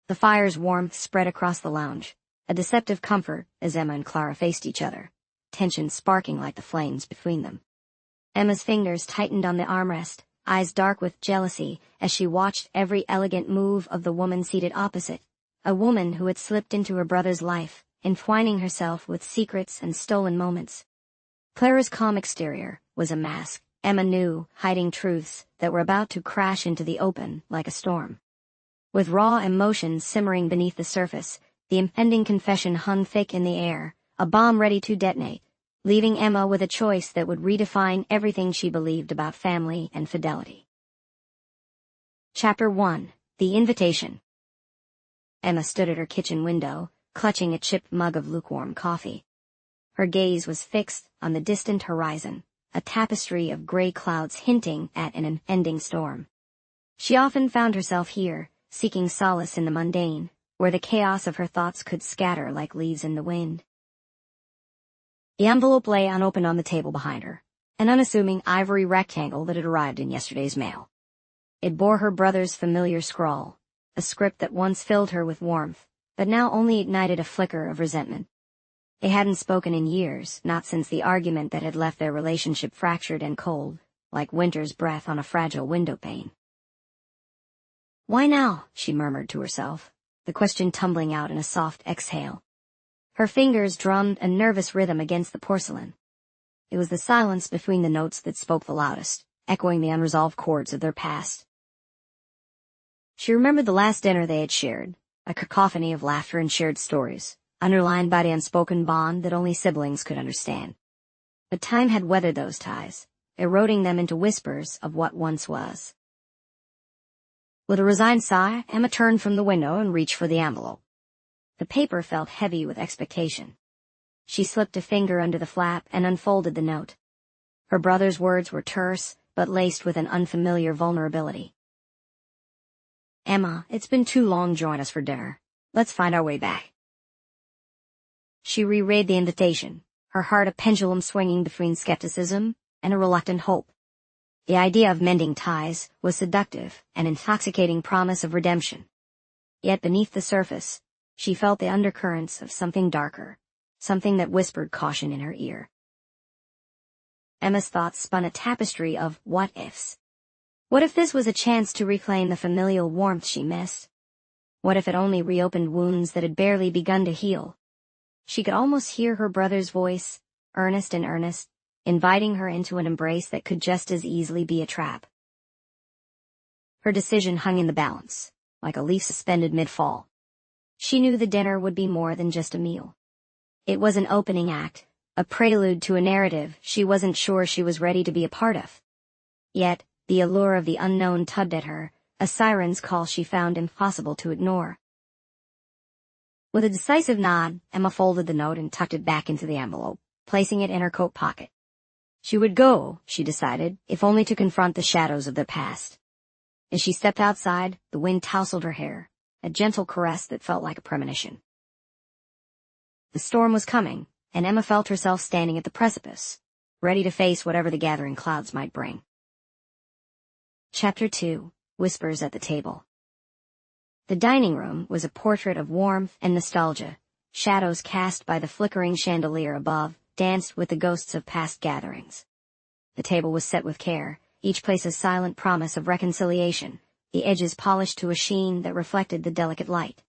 The fire's warmth spread across the lounge, a deceptive comfort as Emma and Clara faced each other, tension sparking like the flames between them. Emma's fingers tightened on the armrest, eyes dark with jealousy as she watched every elegant move of the woman seated opposite, a woman who had slipped into her brother's life, entwining herself with secrets and stolen moments. Clara's calm exterior was a mask, Emma knew, hiding truths that were about to crash into the open like a storm. With raw emotions simmering beneath the surface, the impending confession hung thick in the air, a bomb ready to detonate, leaving Emma with a choice that would redefine everything she believed about family and fidelity. Chapter 1: The Invitation. Emma stood at her kitchen window, clutching a chipped mug of lukewarm coffee. Her gaze was fixed on the distant horizon, a tapestry of gray clouds hinting at an impending storm. She often found herself here, seeking solace in the mundane, where the chaos of her thoughts could scatter like leaves in the wind. The envelope lay unopened on the table behind her, an unassuming ivory rectangle that had arrived in yesterday's mail. It bore her brother's familiar scrawl, a script that once filled her with warmth, but now only ignited a flicker of resentment. They hadn't spoken in years, not since the argument that had left their relationship fractured and cold, like winter's breath on a fragile windowpane. "Why now?" she murmured to herself, the question tumbling out in a soft exhale. Her fingers drummed a nervous rhythm against the porcelain. It was the silence between the notes that spoke the loudest, echoing the unresolved chords of their past. She remembered the last dinner they had shared, a cacophony of laughter and shared stories, underlined by the unspoken bond that only siblings could understand. But time had weathered those ties, eroding them into whispers of what once was. With a resigned sigh, Emma turned from the window and reached for the envelope. The paper felt heavy with expectation. She slipped a finger under the flap and unfolded the note. Her brother's words were terse, but laced with an unfamiliar vulnerability. "Emma, it's been too long. Join us for dinner. Let's find our way back." She reread the invitation, her heart a pendulum swinging between skepticism and a reluctant hope. The idea of mending ties was seductive, an intoxicating promise of redemption. Yet beneath the surface, she felt the undercurrents of something darker, something that whispered caution in her ear. Emma's thoughts spun a tapestry of what-ifs. What if this was a chance to reclaim the familial warmth she missed? What if it only reopened wounds that had barely begun to heal? She could almost hear her brother's voice, earnest and earnest, inviting her into an embrace that could just as easily be a trap. Her decision hung in the balance, like a leaf suspended mid-fall. She knew the dinner would be more than just a meal. It was an opening act, a prelude to a narrative she wasn't sure she was ready to be a part of. Yet, the allure of the unknown tugged at her, a siren's call she found impossible to ignore. With a decisive nod, Emma folded the note and tucked it back into the envelope, placing it in her coat pocket. She would go, she decided, if only to confront the shadows of the past. As she stepped outside, the wind tousled her hair, a gentle caress that felt like a premonition. The storm was coming, and Emma felt herself standing at the precipice, ready to face whatever the gathering clouds might bring. Chapter 2: Whispers at the Table. The dining room was a portrait of warmth and nostalgia. Shadows cast by the flickering chandelier above danced with the ghosts of past gatherings. The table was set with care, each place a silent promise of reconciliation, the edges polished to a sheen that reflected the delicate light.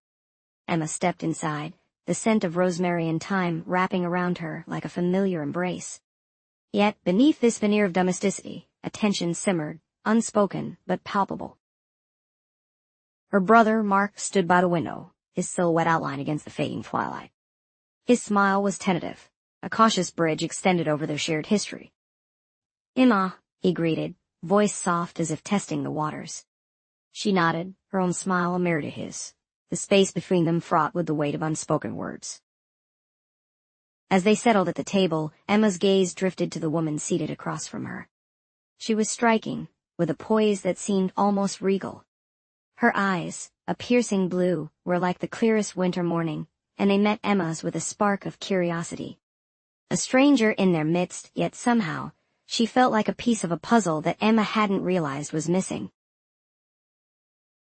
Emma stepped inside, the scent of rosemary and thyme wrapping around her like a familiar embrace. Yet, beneath this veneer of domesticity, a tension simmered, unspoken but palpable. Her brother, Mark, stood by the window, his silhouette outlined against the fading twilight. His smile was tentative, a cautious bridge extended over their shared history. "Emma," he greeted, voice soft as if testing the waters. She nodded, her own smile a mirror to his, the space between them fraught with the weight of unspoken words. As they settled at the table, Emma's gaze drifted to the woman seated across from her. She was striking, with a poise that seemed almost regal. Her eyes, a piercing blue, were like the clearest winter morning, and they met Emma's with a spark of curiosity. A stranger in their midst, yet somehow, she felt like a piece of a puzzle that Emma hadn't realized was missing.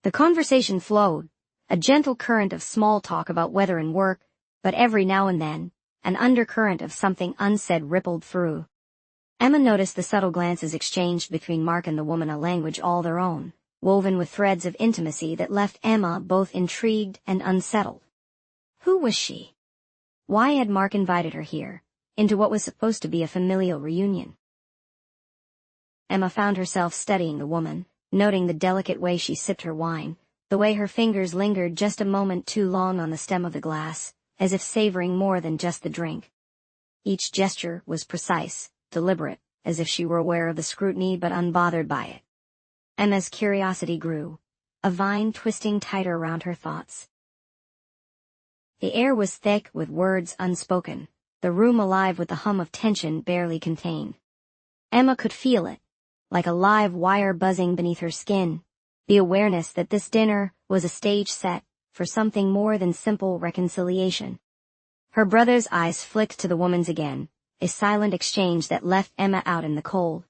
The conversation flowed, A gentle current of small talk about weather and work, but every now and then, an undercurrent of something unsaid rippled through. Emma noticed the subtle glances exchanged between Mark and the woman, a language all their own, woven with threads of intimacy that left Emma both intrigued and unsettled. Who was she? Why had Mark invited her here, into what was supposed to be a familial reunion? Emma found herself studying the woman, noting the delicate way she sipped her wine, the way her fingers lingered just a moment too long on the stem of the glass, as if savoring more than just the drink. Each gesture was precise, deliberate, as if she were aware of the scrutiny but unbothered by it. Emma's curiosity grew, a vine twisting tighter around her thoughts. The air was thick with words unspoken, the room alive with the hum of tension barely contained. Emma could feel it, like a live wire buzzing beneath her skin, the awareness that this dinner was a stage set for something more than simple reconciliation. Her brother's eyes flicked to the woman's again, a silent exchange that left Emma out in the cold.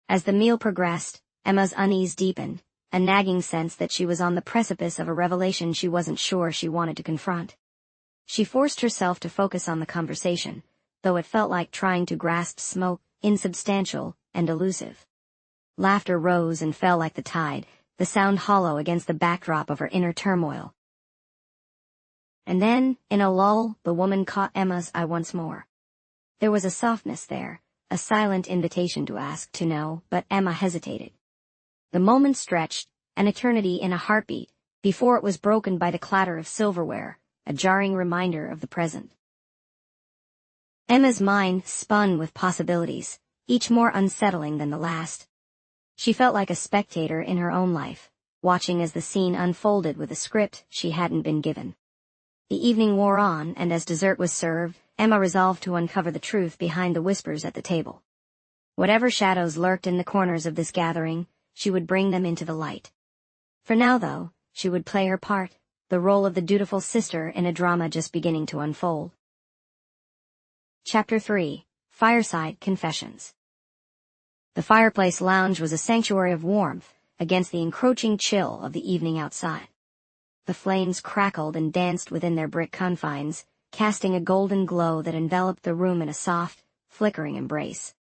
As the meal progressed, Emma's unease deepened, a nagging sense that she was on the precipice of a revelation she wasn't sure she wanted to confront. She forced herself to focus on the conversation, though it felt like trying to grasp smoke, insubstantial and elusive. Laughter rose and fell like the tide, the sound hollow against the backdrop of her inner turmoil. And then, in a lull, the woman caught Emma's eye once more. There was a softness there, a silent invitation to ask, to know, but Emma hesitated. The moment stretched, an eternity in a heartbeat, before it was broken by the clatter of silverware, a jarring reminder of the present. Emma's mind spun with possibilities, each more unsettling than the last. She felt like a spectator in her own life, watching as the scene unfolded with a script she hadn't been given. The evening wore on, and as dessert was served, Emma resolved to uncover the truth behind the whispers at the table. Whatever shadows lurked in the corners of this gathering, she would bring them into the light. For now, though, she would play her part, the role of the dutiful sister in a drama just beginning to unfold. Chapter 3: Fireside Confessions. The fireplace lounge was a sanctuary of warmth against the encroaching chill of the evening outside. The flames crackled and danced within their brick confines, casting a golden glow that enveloped the room in a soft, flickering embrace.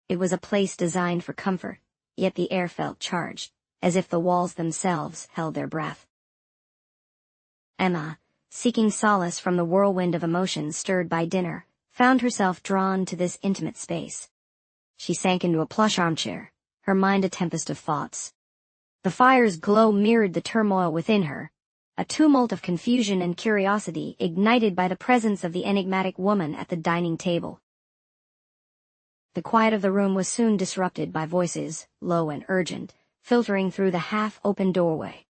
It was a place designed for comfort, yet the air felt charged, as if the walls themselves held their breath. Emma, seeking solace from the whirlwind of emotions stirred by dinner, found herself drawn to this intimate space. She sank into a plush armchair, her mind a tempest of thoughts. The fire's glow mirrored the turmoil within her, a tumult of confusion and curiosity ignited by the presence of the enigmatic woman at the dining table. The quiet of the room was soon disrupted by voices, low and urgent, filtering through the half-open doorway.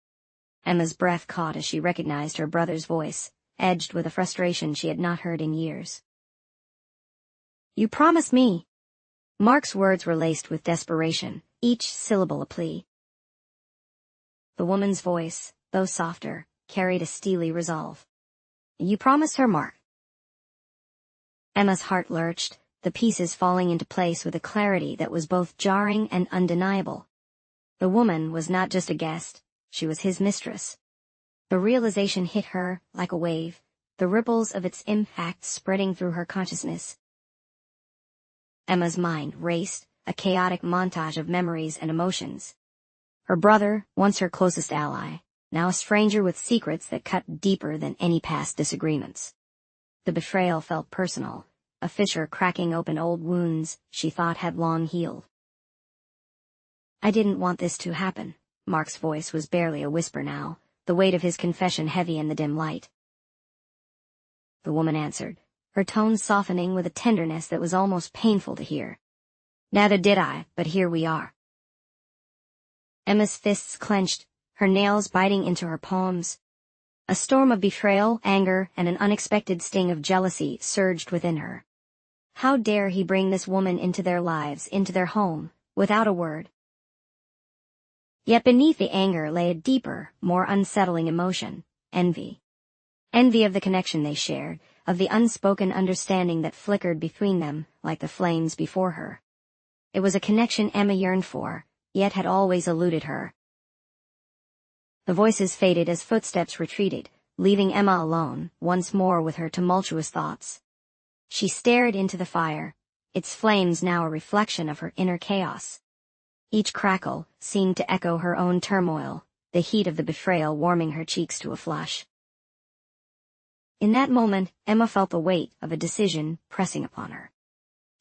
Emma's breath caught as she recognized her brother's voice, edged with a frustration she had not heard in years. "You promised me." Mark's words were laced with desperation, each syllable a plea. The woman's voice, though softer, carried a steely resolve. "You promised her, Mark." Emma's heart lurched, the pieces falling into place with a clarity that was both jarring and undeniable. The woman was not just a guest, she was his mistress. The realization hit her like a wave, the ripples of its impact spreading through her consciousness. Emma's mind raced, a chaotic montage of memories and emotions. Her brother, once her closest ally, now a stranger with secrets that cut deeper than any past disagreements. The betrayal felt personal, a fissure cracking open old wounds she thought had long healed. "I didn't want this to happen." Mark's voice was barely a whisper now, the weight of his confession heavy in the dim light. The woman answered, her tone softening with a tenderness that was almost painful to hear. "Neither did I, but here we are." Emma's fists clenched, her nails biting into her palms. A storm of betrayal, anger, and an unexpected sting of jealousy surged within her. How dare he bring this woman into their lives, into their home, without a word? Yet beneath the anger lay a deeper, more unsettling emotion, envy. Envy of the connection they shared, of the unspoken understanding that flickered between them like the flames before her. It was a connection Emma yearned for, yet had always eluded her. The voices faded as footsteps retreated, leaving Emma alone, once more with her tumultuous thoughts. She stared into the fire, its flames now a reflection of her inner chaos. Each crackle seemed to echo her own turmoil, the heat of the betrayal warming her cheeks to a flush. In that moment, Emma felt the weight of a decision pressing upon her.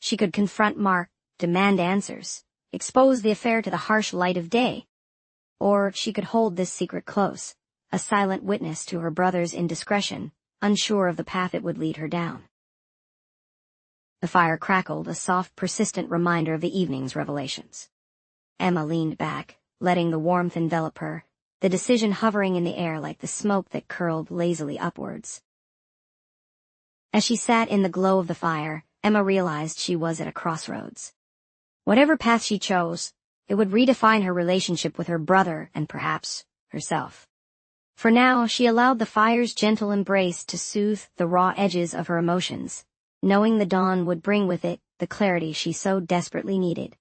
She could confront Mark, demand answers, expose the affair to the harsh light of day. Or she could hold this secret close, a silent witness to her brother's indiscretion, unsure of the path it would lead her down. The fire crackled, a soft, persistent reminder of the evening's revelations. Emma leaned back, letting the warmth envelop her, the decision hovering in the air like the smoke that curled lazily upwards. As she sat in the glow of the fire, Emma realized she was at a crossroads. Whatever path she chose, it would redefine her relationship with her brother and perhaps herself. For now, she allowed the fire's gentle embrace to soothe the raw edges of her emotions, knowing the dawn would bring with it the clarity she so desperately needed.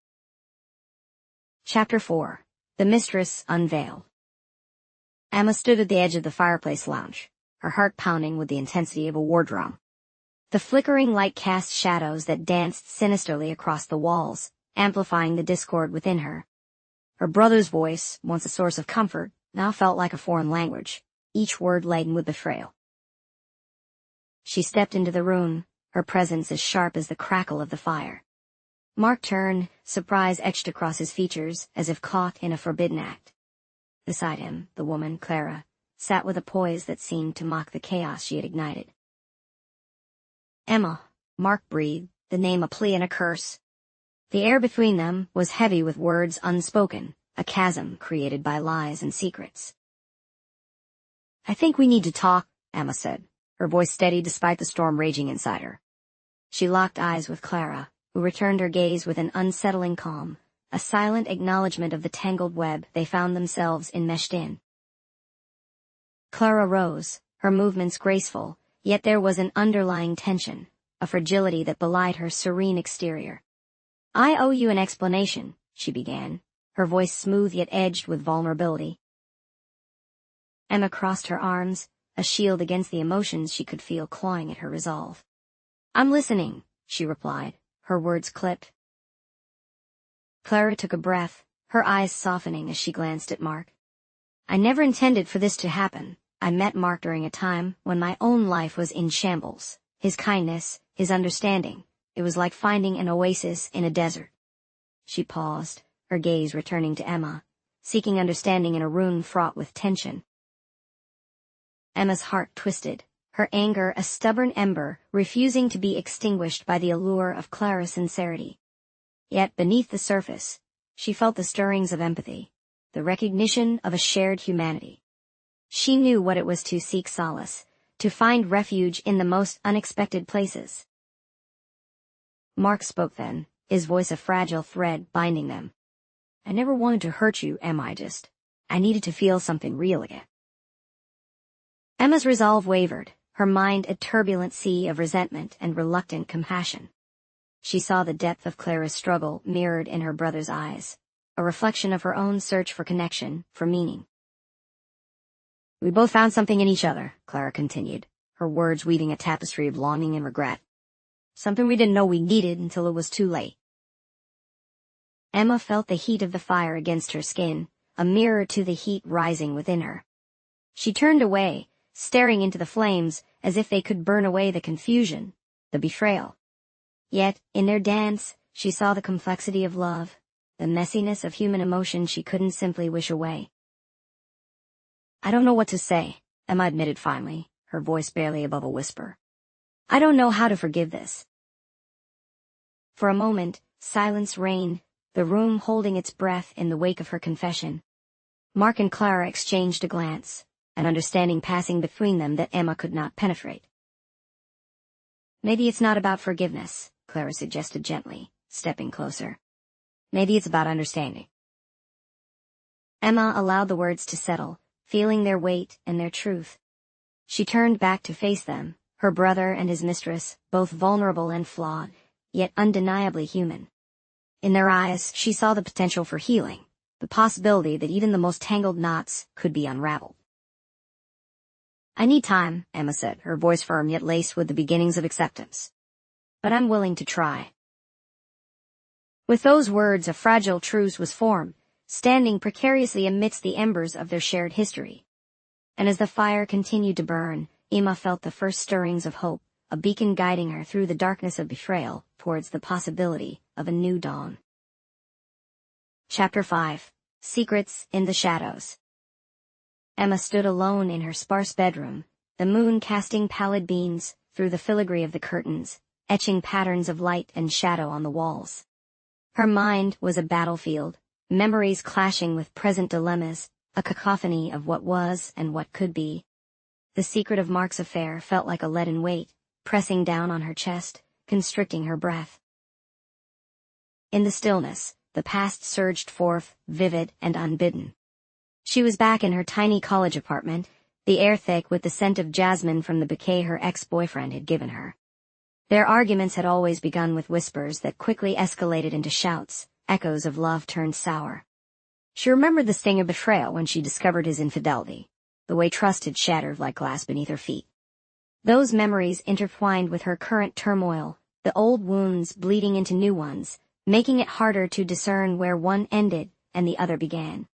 Chapter 4. The Mistress Unveiled. Emma stood at the edge of the fireplace lounge, her heart pounding with the intensity of a war drum. The flickering light cast shadows that danced sinisterly across the walls, amplifying the discord within her. Her brother's voice, once a source of comfort, now felt like a foreign language, each word laden with betrayal. She stepped into the room, her presence as sharp as the crackle of the fire. Mark turned, surprise etched across his features, as if caught in a forbidden act. Beside him, the woman, Clara, sat with a poise that seemed to mock the chaos she had ignited. Emma, Mark breathed, the name a plea and a curse. The air between them was heavy with words unspoken, a chasm created by lies and secrets. "I think we need to talk," Emma said, her voice steady despite the storm raging inside her. She locked eyes with Clara, who returned her gaze with an unsettling calm, a silent acknowledgement of the tangled web they found themselves enmeshed in. Clara rose, her movements graceful, yet there was an underlying tension, a fragility that belied her serene exterior. "I owe you an explanation," she began, her voice smooth yet edged with vulnerability. Emma crossed her arms, a shield against the emotions she could feel clawing at her resolve. "I'm listening," she replied, her words clipped. Clara took a breath, her eyes softening as she glanced at Mark. "I never intended for this to happen. I met Mark during a time when my own life was in shambles. His kindness, his understanding, it was like finding an oasis in a desert." She paused, her gaze returning to Emma, seeking understanding in a room fraught with tension. Emma's heart twisted, her anger a stubborn ember refusing to be extinguished by the allure of Clara's sincerity. Yet beneath the surface, she felt the stirrings of empathy, the recognition of a shared humanity. She knew what it was to seek solace, to find refuge in the most unexpected places. Mark spoke then, his voice a fragile thread binding them. "I never wanted to hurt you, Emma, I needed to feel something real again." Emma's resolve wavered, her mind a turbulent sea of resentment and reluctant compassion. She saw the depth of Clara's struggle mirrored in her brother's eyes, a reflection of her own search for connection, for meaning. "We both found something in each other," Clara continued, her words weaving a tapestry of longing and regret. "Something we didn't know we needed until it was too late." Emma felt the heat of the fire against her skin, a mirror to the heat rising within her. She turned away, staring into the flames as if they could burn away the confusion, the betrayal. Yet, in their dance, she saw the complexity of love, the messiness of human emotion she couldn't simply wish away. "I don't know what to say," Emma admitted finally, her voice barely above a whisper. "I don't know how to forgive this." For a moment, silence reigned, the room holding its breath in the wake of her confession. Mark and Clara exchanged a glance, an understanding passing between them that Emma could not penetrate. "Maybe it's not about forgiveness," Clara suggested gently, stepping closer. "Maybe it's about understanding." Emma allowed the words to settle, feeling their weight and their truth. She turned back to face them, her brother and his mistress, both vulnerable and flawed, yet undeniably human. In their eyes, she saw the potential for healing, the possibility that even the most tangled knots could be unraveled. "I need time," Emma said, her voice firm yet laced with the beginnings of acceptance. "But I'm willing to try." With those words, a fragile truce was formed, standing precariously amidst the embers of their shared history. And as the fire continued to burn, Emma felt the first stirrings of hope, a beacon guiding her through the darkness of betrayal towards the possibility of a new dawn. Chapter 5. Secrets in the Shadows. Emma stood alone in her sparse bedroom, the moon casting pallid beams through the filigree of the curtains, etching patterns of light and shadow on the walls. Her mind was a battlefield, memories clashing with present dilemmas, a cacophony of what was and what could be. The secret of Mark's affair felt like a leaden weight, pressing down on her chest, constricting her breath. In the stillness, the past surged forth, vivid and unbidden. She was back in her tiny college apartment, the air thick with the scent of jasmine from the bouquet her ex-boyfriend had given her. Their arguments had always begun with whispers that quickly escalated into shouts, echoes of love turned sour. She remembered the sting of betrayal when she discovered his infidelity, the way trust had shattered like glass beneath her feet. Those memories intertwined with her current turmoil, the old wounds bleeding into new ones, making it harder to discern where one ended and the other began.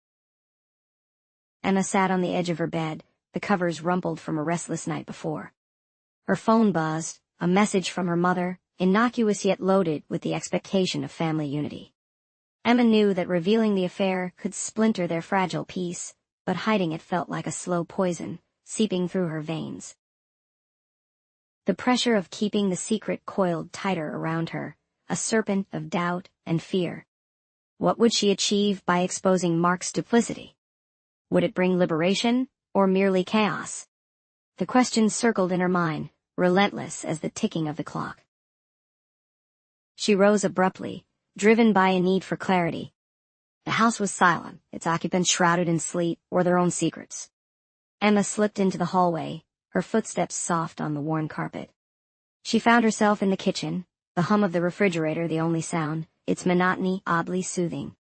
Emma sat on the edge of her bed, the covers rumpled from a restless night before. Her phone buzzed, a message from her mother, innocuous yet loaded with the expectation of family unity. Emma knew that revealing the affair could splinter their fragile peace, but hiding it felt like a slow poison, seeping through her veins. The pressure of keeping the secret coiled tighter around her, a serpent of doubt and fear. What would she achieve by exposing Mark's duplicity? Would it bring liberation, or merely chaos? The questions circled in her mind, relentless as the ticking of the clock. She rose abruptly, driven by a need for clarity. The house was silent, its occupants shrouded in sleep or their own secrets. Emma slipped into the hallway, her footsteps soft on the worn carpet. She found herself in the kitchen, the hum of the refrigerator the only sound, its monotony oddly soothing.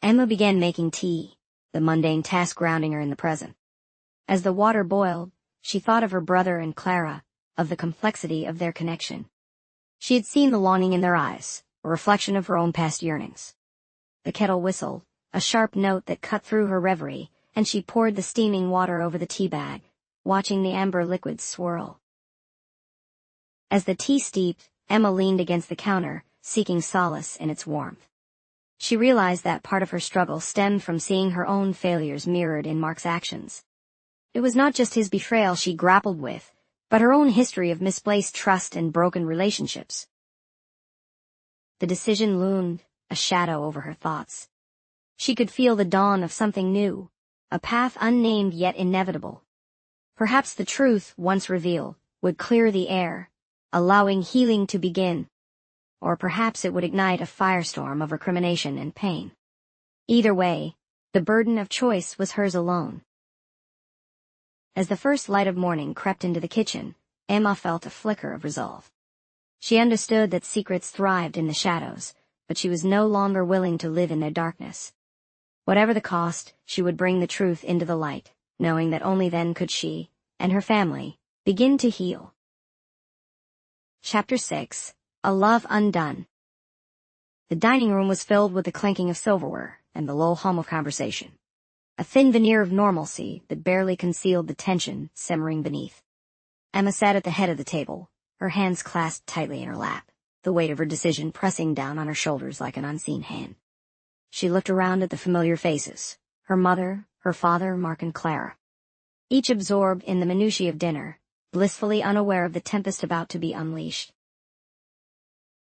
Emma began making tea, the mundane task grounding her in the present. As the water boiled, she thought of her brother and Clara, of the complexity of their connection. She had seen the longing in their eyes, a reflection of her own past yearnings. The kettle whistled, a sharp note that cut through her reverie, and she poured the steaming water over the tea bag, watching the amber liquid swirl. As the tea steeped, Emma leaned against the counter, seeking solace in its warmth. She realized that part of her struggle stemmed from seeing her own failures mirrored in Mark's actions. It was not just his betrayal she grappled with, but her own history of misplaced trust and broken relationships. The decision loomed, a shadow over her thoughts. She could feel the dawn of something new, a path unnamed yet inevitable. Perhaps the truth, once revealed, would clear the air, allowing healing to begin. Or perhaps it would ignite a firestorm of recrimination and pain. Either way, the burden of choice was hers alone. As the first light of morning crept into the kitchen, Emma felt a flicker of resolve. She understood that secrets thrived in the shadows, but she was no longer willing to live in their darkness. Whatever the cost, she would bring the truth into the light, knowing that only then could she, and her family, begin to heal. Chapter 6. A Love Undone. The dining room was filled with the clinking of silverware and the low hum of conversation, a thin veneer of normalcy that barely concealed the tension simmering beneath. Emma sat at the head of the table, her hands clasped tightly in her lap, the weight of her decision pressing down on her shoulders like an unseen hand. She looked around at the familiar faces, her mother, her father, Mark and Clara, each absorbed in the minutiae of dinner, blissfully unaware of the tempest about to be unleashed.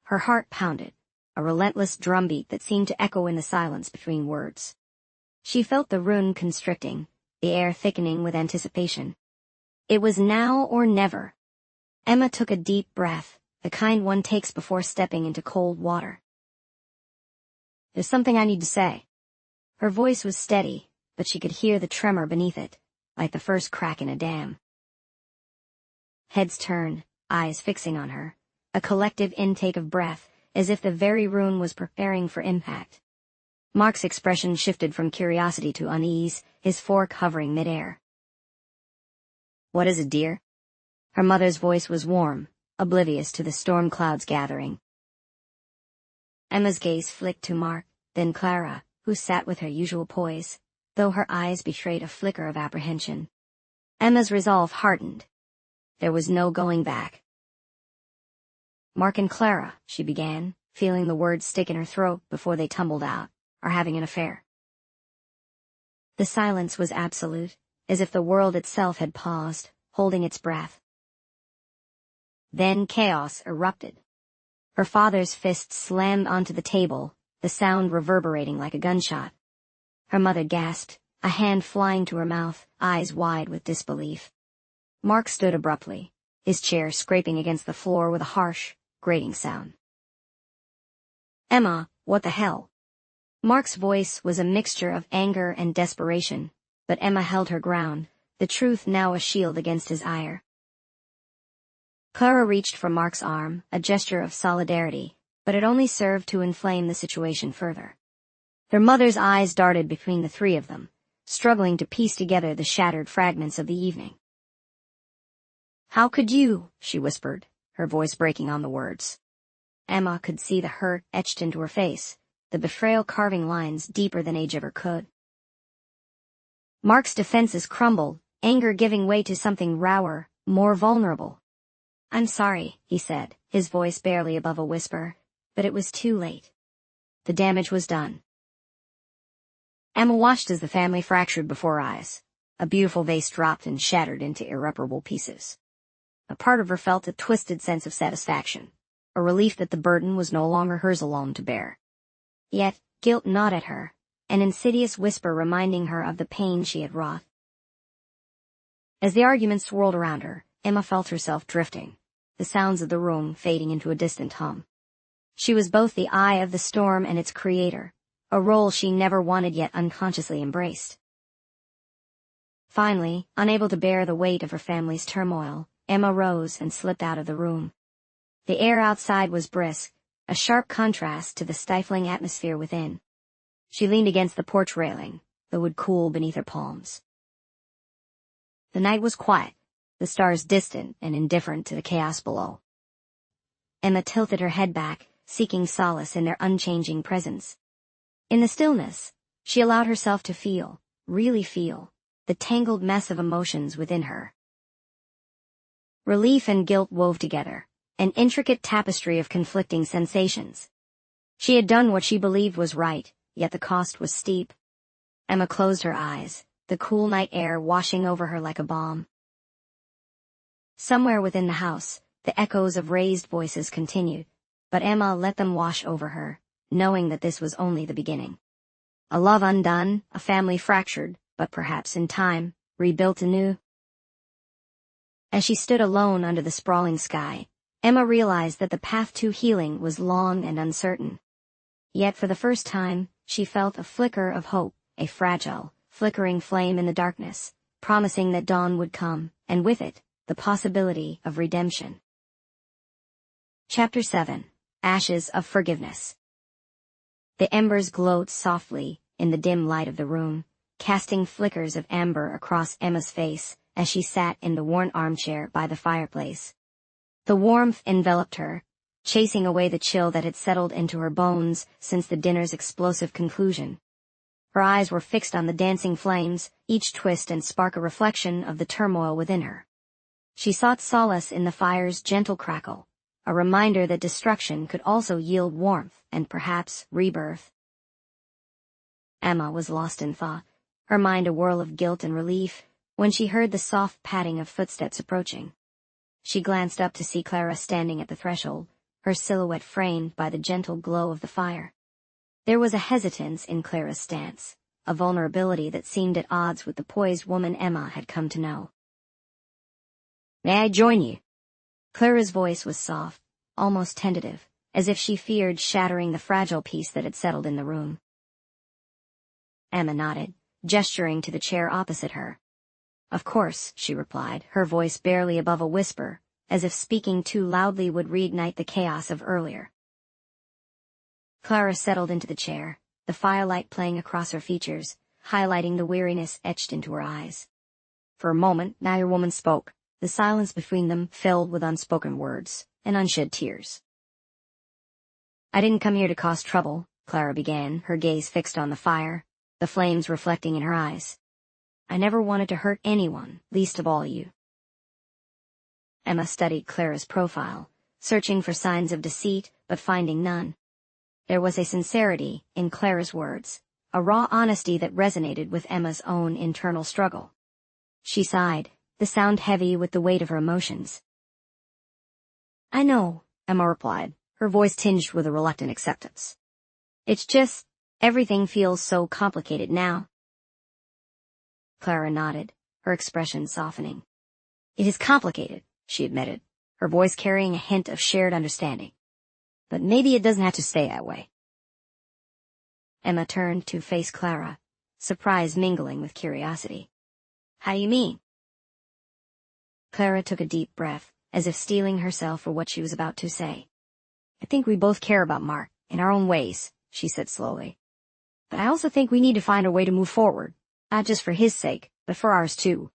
Her heart pounded, a relentless drumbeat that seemed to echo in the silence between words. She felt the room constricting, the air thickening with anticipation. It was now or never. Emma took a deep breath, the kind one takes before stepping into cold water. "There's something I need to say." Her voice was steady, but she could hear the tremor beneath it, like the first crack in a dam. Heads turned, eyes fixing on her, a collective intake of breath, as if the very room was preparing for impact. Mark's expression shifted from curiosity to unease, his fork hovering midair. "What is it, dear?" Her mother's voice was warm, oblivious to the storm clouds gathering. Emma's gaze flicked to Mark, then Clara, who sat with her usual poise, though her eyes betrayed a flicker of apprehension. Emma's resolve hardened. There was no going back. "Mark and Clara," she began, feeling the words stick in her throat before they tumbled out, "are having an affair." The silence was absolute, as if the world itself had paused, holding its breath. Then chaos erupted. Her father's fist slammed onto the table, the sound reverberating like a gunshot. Her mother gasped, a hand flying to her mouth, eyes wide with disbelief. Mark stood abruptly, his chair scraping against the floor with a harsh, grating sound. "Emma, what the hell?" Mark's voice was a mixture of anger and desperation, but Emma held her ground, the truth now a shield against his ire. Clara reached for Mark's arm, a gesture of solidarity, but it only served to inflame the situation further. Their mother's eyes darted between the three of them, struggling to piece together the shattered fragments of the evening. "How could you?" she whispered, her voice breaking on the words. Emma could see the hurt etched into her face, the betrayal carving lines deeper than age ever could. Mark's defenses crumbled, anger giving way to something rawer, more vulnerable. "I'm sorry," he said, his voice barely above a whisper, but it was too late. The damage was done. Emma watched as the family fractured before her eyes. A beautiful vase dropped and shattered into irreparable pieces. A part of her felt a twisted sense of satisfaction, a relief that the burden was no longer hers alone to bear. Yet, guilt gnawed at her, an insidious whisper reminding her of the pain she had wrought. As the argument swirled around her, Emma felt herself drifting, the sounds of the room fading into a distant hum. She was both the eye of the storm and its creator, a role she never wanted yet unconsciously embraced. Finally, unable to bear the weight of her family's turmoil, Emma rose and slipped out of the room. The air outside was brisk, a sharp contrast to the stifling atmosphere within. She leaned against the porch railing, the wood cool beneath her palms. The night was quiet, the stars distant and indifferent to the chaos below. Emma tilted her head back, seeking solace in their unchanging presence. In the stillness, she allowed herself to feel, really feel, the tangled mess of emotions within her. Relief and guilt wove together, an intricate tapestry of conflicting sensations. She had done what she believed was right, yet the cost was steep. Emma closed her eyes, the cool night air washing over her like a balm. Somewhere within the house, the echoes of raised voices continued, but Emma let them wash over her, knowing that this was only the beginning. A love undone, a family fractured, but perhaps in time, rebuilt anew. As she stood alone under the sprawling sky, Emma realized that the path to healing was long and uncertain. Yet for the first time, she felt a flicker of hope, a fragile, flickering flame in the darkness, promising that dawn would come, and with it, the possibility of redemption. Chapter 7. Ashes of Forgiveness. The embers glowed softly in the dim light of the room, casting flickers of amber across Emma's face as she sat in the worn armchair by the fireplace. The warmth enveloped her, chasing away the chill that had settled into her bones since the dinner's explosive conclusion. Her eyes were fixed on the dancing flames, each twist and spark a reflection of the turmoil within her. She sought solace in the fire's gentle crackle, a reminder that destruction could also yield warmth and perhaps rebirth. Emma was lost in thought, her mind a whirl of guilt and relief, when she heard the soft padding of footsteps approaching. She glanced up to see Clara standing at the threshold, her silhouette framed by the gentle glow of the fire. There was a hesitance in Clara's stance, a vulnerability that seemed at odds with the poised woman Emma had come to know. "May I join you?" Clara's voice was soft, almost tentative, as if she feared shattering the fragile peace that had settled in the room. Emma nodded, gesturing to the chair opposite her. "Of course," she replied, her voice barely above a whisper, as if speaking too loudly would reignite the chaos of earlier. Clara settled into the chair, the firelight playing across her features, highlighting the weariness etched into her eyes. For a moment, neither woman spoke, the silence between them filled with unspoken words and unshed tears. "I didn't come here to cause trouble," Clara began, her gaze fixed on the fire, the flames reflecting in her eyes. "I never wanted to hurt anyone, least of all you." Emma studied Clara's profile, searching for signs of deceit, but finding none. There was a sincerity in Clara's words, a raw honesty that resonated with Emma's own internal struggle. She sighed, the sound heavy with the weight of her emotions. "I know," Emma replied, her voice tinged with a reluctant acceptance. "It's just, everything feels so complicated now." Clara nodded, her expression softening. "It is complicated," she admitted, her voice carrying a hint of shared understanding. "But maybe it doesn't have to stay that way." Emma turned to face Clara, surprise mingling with curiosity. "How do you mean?" Clara took a deep breath, as if steeling herself for what she was about to say. "I think we both care about Mark, in our own ways," she said slowly. "But I also think we need to find a way to move forward, not just for his sake, but for ours too."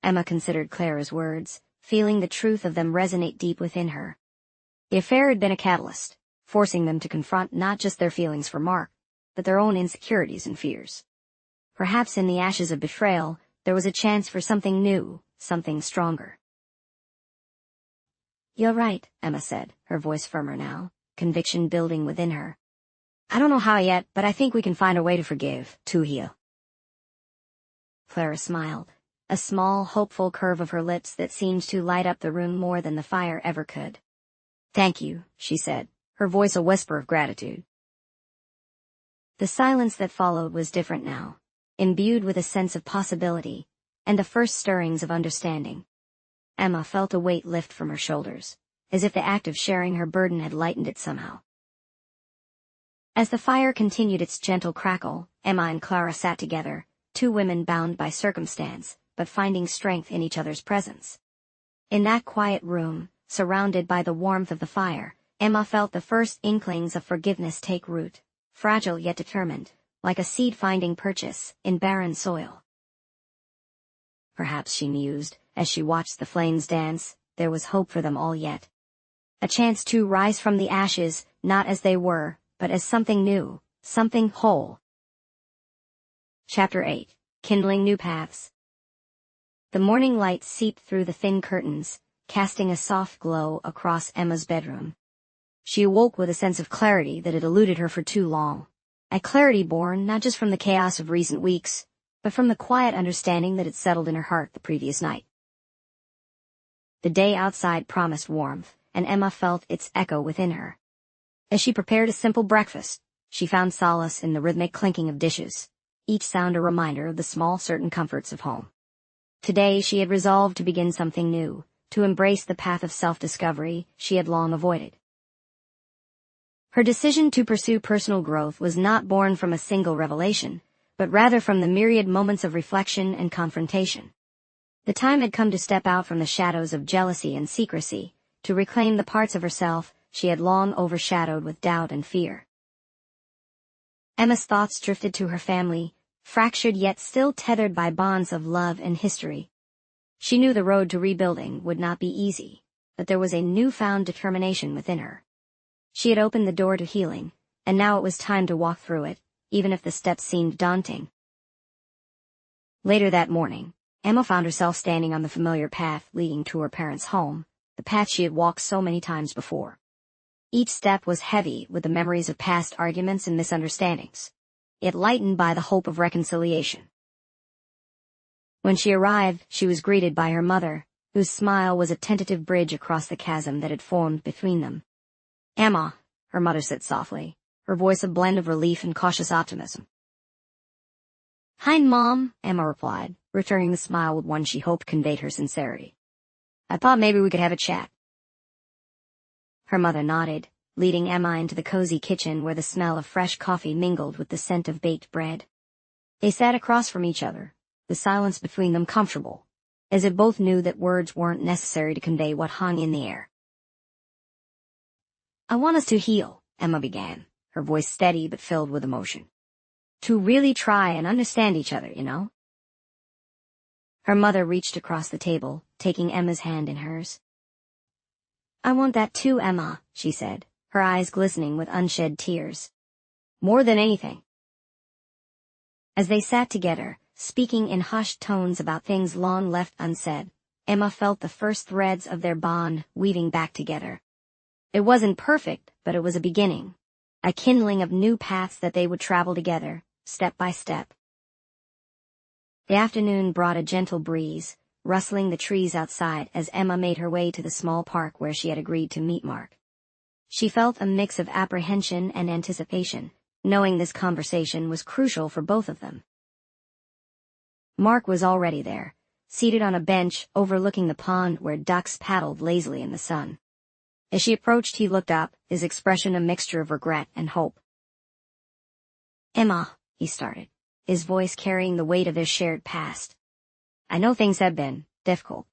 Emma considered Clara's words, feeling the truth of them resonate deep within her. The affair had been a catalyst, forcing them to confront not just their feelings for Mark, but their own insecurities and fears. Perhaps in the ashes of betrayal, there was a chance for something new, something stronger. "You're right," Emma said, her voice firmer now, conviction building within her. "I don't know how yet, but I think we can find a way to forgive, to heal." Clara smiled, a small, hopeful curve of her lips that seemed to light up the room more than the fire ever could. "Thank you," she said, her voice a whisper of gratitude. The silence that followed was different now, imbued with a sense of possibility, and the first stirrings of understanding. Emma felt a weight lift from her shoulders, as if the act of sharing her burden had lightened it somehow. As the fire continued its gentle crackle, Emma and Clara sat together, two women bound by circumstance, but finding strength in each other's presence. In that quiet room, surrounded by the warmth of the fire, Emma felt the first inklings of forgiveness take root, fragile yet determined, like a seed finding purchase in barren soil. Perhaps, she mused, as she watched the flames dance, there was hope for them all yet. A chance to rise from the ashes, not as they were, but as something new, something whole. Chapter 8. Kindling New Paths. The morning light seeped through the thin curtains, casting a soft glow across Emma's bedroom. She awoke with a sense of clarity that had eluded her for too long. A clarity born not just from the chaos of recent weeks, but from the quiet understanding that had settled in her heart the previous night. The day outside promised warmth, and Emma felt its echo within her. As she prepared a simple breakfast, she found solace in the rhythmic clinking of dishes, each sound a reminder of the small certain comforts of home. Today she had resolved to begin something new, to embrace the path of self-discovery she had long avoided. Her decision to pursue personal growth was not born from a single revelation, but rather from the myriad moments of reflection and confrontation. The time had come to step out from the shadows of jealousy and secrecy, to reclaim the parts of herself she had long overshadowed with doubt and fear. Emma's thoughts drifted to her family, fractured yet still tethered by bonds of love and history. She knew the road to rebuilding would not be easy, but there was a newfound determination within her. She had opened the door to healing, and now it was time to walk through it, even if the steps seemed daunting. Later that morning, Emma found herself standing on the familiar path leading to her parents' home, the path she had walked so many times before. Each step was heavy with the memories of past arguments and misunderstandings, yet lightened by the hope of reconciliation. When she arrived, she was greeted by her mother, whose smile was a tentative bridge across the chasm that had formed between them. "Emma," her mother said softly, her voice a blend of relief and cautious optimism. "Hi, Mom," Emma replied, returning the smile with one she hoped conveyed her sincerity. "I thought maybe we could have a chat." Her mother nodded, leading Emma into the cozy kitchen where the smell of fresh coffee mingled with the scent of baked bread. They sat across from each other, the silence between them comfortable, as if both knew that words weren't necessary to convey what hung in the air. "I want us to heal," Emma began, her voice steady but filled with emotion. To really try and understand each other, you know? Her mother reached across the table, taking Emma's hand in hers. I want that too, Emma, she said, her eyes glistening with unshed tears. More than anything. As they sat together, speaking in hushed tones about things long left unsaid, Emma felt the first threads of their bond weaving back together. It wasn't perfect, but it was a beginning. A kindling of new paths that they would travel together, step by step. The afternoon brought a gentle breeze, rustling the trees outside as Emma made her way to the small park where she had agreed to meet Mark. She felt a mix of apprehension and anticipation, knowing this conversation was crucial for both of them. Mark was already there, seated on a bench overlooking the pond where ducks paddled lazily in the sun. As she approached, he looked up, his expression a mixture of regret and hope. Emma, he started, his voice carrying the weight of their shared past. I know things have been difficult.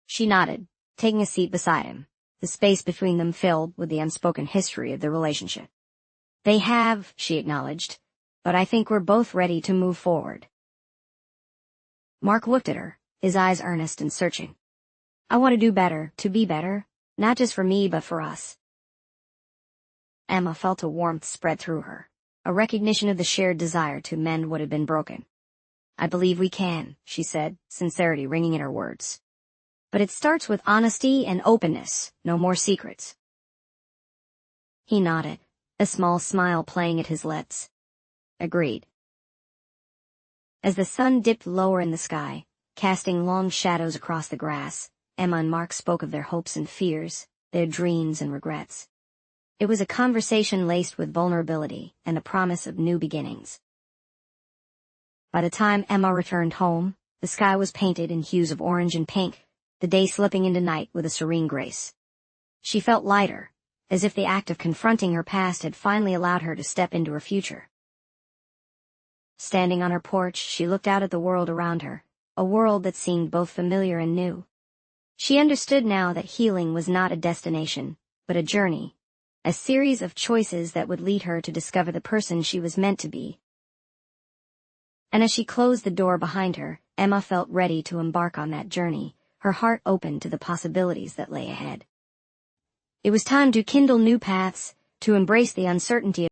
She nodded, taking a seat beside him, the space between them filled with the unspoken history of the relationship. They have, she acknowledged, but I think we're both ready to move forward. Mark looked at her, his eyes earnest and searching. I want to do better, to be better, not just for me but for us. Emma felt a warmth spread through her, a recognition of the shared desire to mend what had been broken. I believe we can, she said, sincerity ringing in her words. But it starts with honesty and openness, no more secrets. He nodded, a small smile playing at his lips. Agreed. As the sun dipped lower in the sky, casting long shadows across the grass, Emma and Mark spoke of their hopes and fears, their dreams and regrets. It was a conversation laced with vulnerability and the promise of new beginnings. By the time Emma returned home, the sky was painted in hues of orange and pink, the day slipping into night with a serene grace. She felt lighter, as if the act of confronting her past had finally allowed her to step into her future. Standing on her porch, she looked out at the world around her, a world that seemed both familiar and new. She understood now that healing was not a destination, but a journey, a series of choices that would lead her to discover the person she was meant to be. And as she closed the door behind her, Emma felt ready to embark on that journey, her heart open to the possibilities that lay ahead. It was time to kindle new paths, to embrace the uncertainty